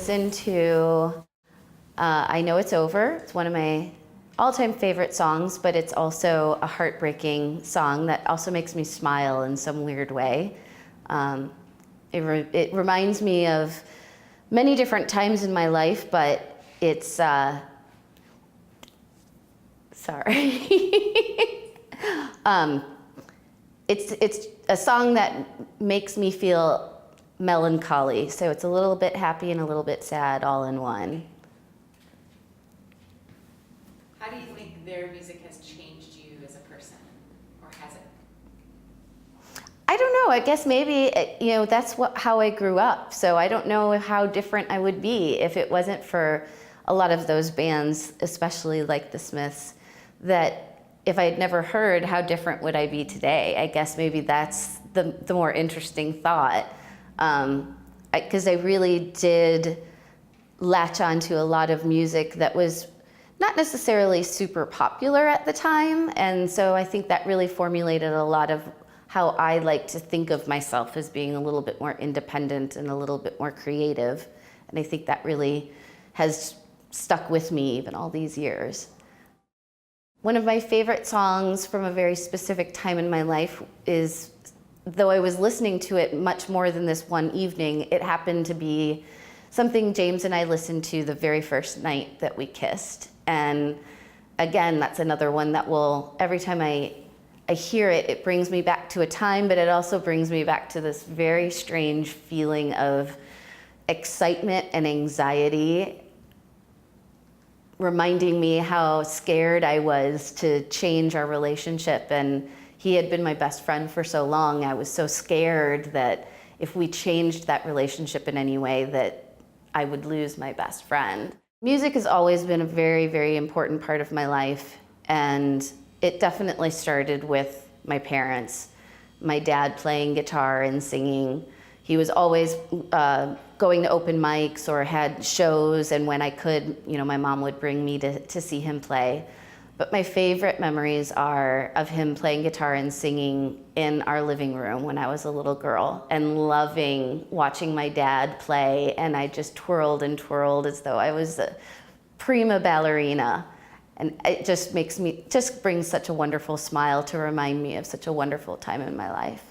listen to I Know It's Over. It's one of my all-time favorite songs, but it's also a heartbreaking song that also makes me smile in some weird way. It reminds me of many different times in my life, but it's, sorry. It's a song that makes me feel melancholy. So it's a little bit happy and a little bit sad all in one. How do you think their music has changed you as a person, or has it? I don't know. I guess maybe, that's how I grew up. So I don't know how different I would be if it wasn't for a lot of those bands, especially like the Smiths, that if I had never heard, how different would I be today? I guess maybe that's the more interesting thought. Because I really did latch onto a lot of music that was not necessarily super popular at the time. And so I think that really formulated a lot of how I like to think of myself as being a little bit more independent and a little bit more creative. And I think that really has stuck with me even all these years. One of my favorite songs from a very specific time in my life is, though I was listening to it much more than this one evening, it happened to be something James and I listened to the very first night that we kissed. And again, that's another one that will, every time I hear it, it brings me back to a time, but it also brings me back to this very strange feeling of excitement and anxiety, reminding me how scared I was to change our relationship. And he had been my best friend for so long. I was so scared that if we changed that relationship in any way, that I would lose my best friend. Music has always been a very, very important part of my life. And it definitely started with my parents. My dad playing guitar and singing. He was always going to open mics or had shows, and when I could, my mom would bring me to see him play. But my favorite memories are of him playing guitar and singing in our living room when I was a little girl, and loving watching my dad play, and I just twirled and twirled as though I was a prima ballerina. And it just brings such a wonderful smile to remind me of such a wonderful time in my life.